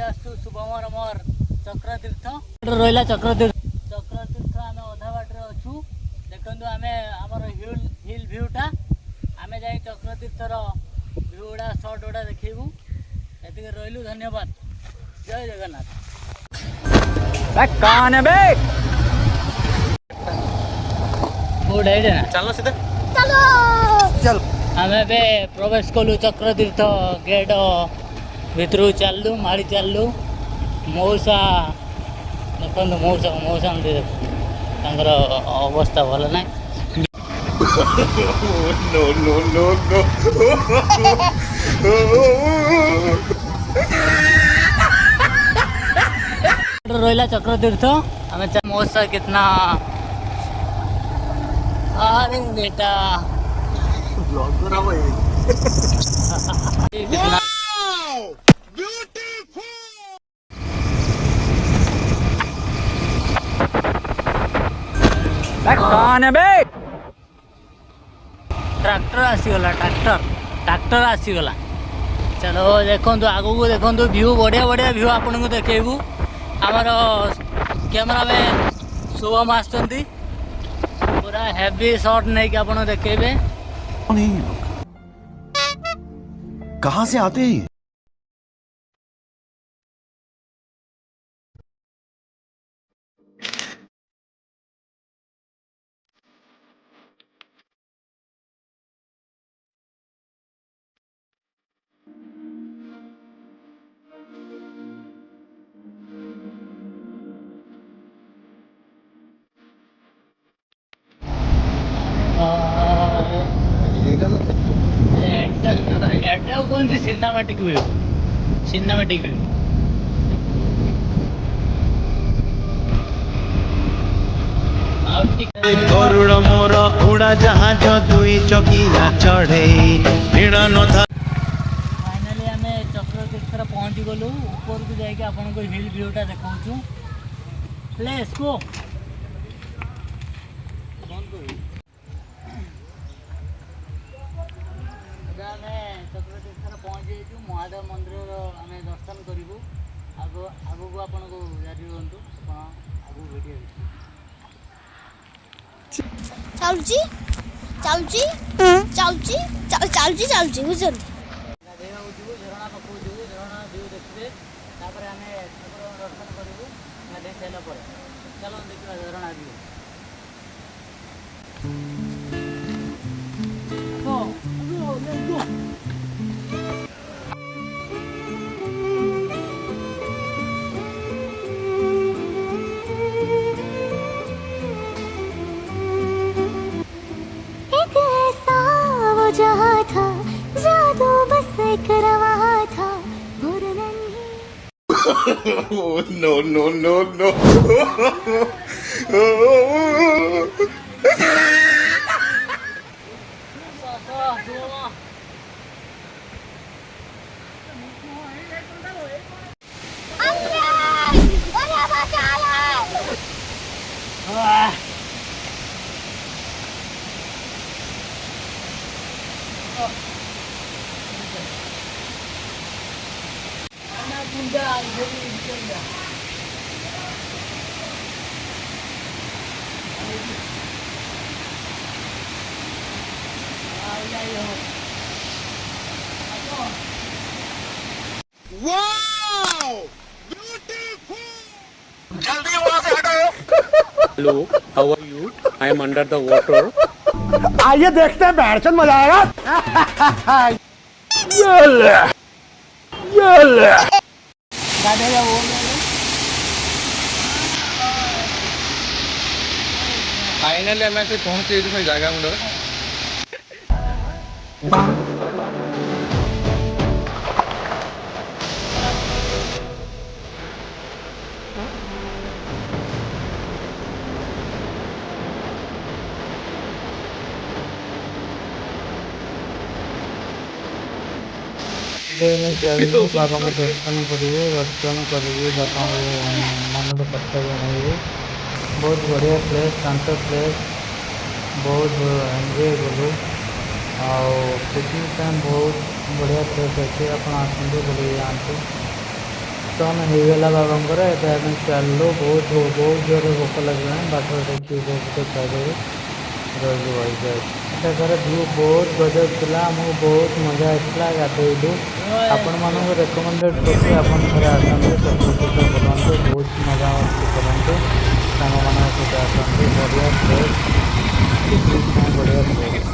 आसु शुभमर मोर चक्रतीर्थ रहा चक्रतीर्थ आम अधा बाटर अच्छु देखु आम आमर हिल भ्यूटा आम जा चक्रतीर्थर भ्यू गुड़ा सर्ट गुड़ा देखू ये रही धन्यवाद जय जगन्नाथ चलो सीधा चलो चल आम प्रवेश कलु चक्रतीर्थ गेट भितर चलू माड़ी चलू मौसा देखो मौसा मौसा देख अवस्था भल ना रहा चक्रतीर्थ आम मौसा कितना अरे बेटा कितना ट्रैक्टर आसीगला ट्रैक्टर आसीगला चलो देखो आगू को देखो व्यू बढ़िया बढ़िया व्यू आपन को देखेबू आमर कैमरामैन शुभम आसुँच पूरा हेवी शॉट नहीं कि आपन देखेबे कहाँ से आते हैं सिनेमैटिक व्यू सिनेमैटिक व्यू गरुड़ मोर उड़ा जहाज दुई चकिया चढ़े फाइनाली आम चक्रतीर्थ पहुँची गलु ऊपर को जाकि आपन को हिल भ्यूटा देखा प्लेस को चक्रतीर्थ पहुँची महादेव मंदिर आम दर्शन करूँ आगू को आपन को जारी रुहतु आगू वीडियो चालुची चालुची चालुची चालुची चालुची बुझल गाधेगा जीव झरणा पाखु जीव झरणा व्यू देखिए तापर आम ठाकुर दर्शन करूँ गाधे सारा पर चलो देखा झरणा व्यू जहाँ था जादू बस एक रवा था और no no no no Hello, how are you? I am under the water. आइए देखते हैं बैठचंद मजा आएगा फाइनली आम आसी पहुँचे जगह मुंड बाबा को दर्शन करिए बाबा मन को कथा जन बहुत बढ़िया प्लेस शांत प्लेस बहुत एंजॉय कलु पिकनिक टाइम बहुत बढ़िया प्लेस अच्छे आप आसतु बुले जातु दर्शन होगला बाबा एवं आम चलू बहुत जोर भोक लगे बाट देखिए गोटे खाइदेवी रही वहीकार व्यू बहुत गजब था आमको बहुत मजा आसाला गाधेलु आपण मानक रेकमेंडेड करी आपन थे आसते चक्रतीर्थ बुलांतु बहुत मजा मस्ती करूँ सांग मान सहित आसते बढ़िया प्लेस बढ़िया प्लेस।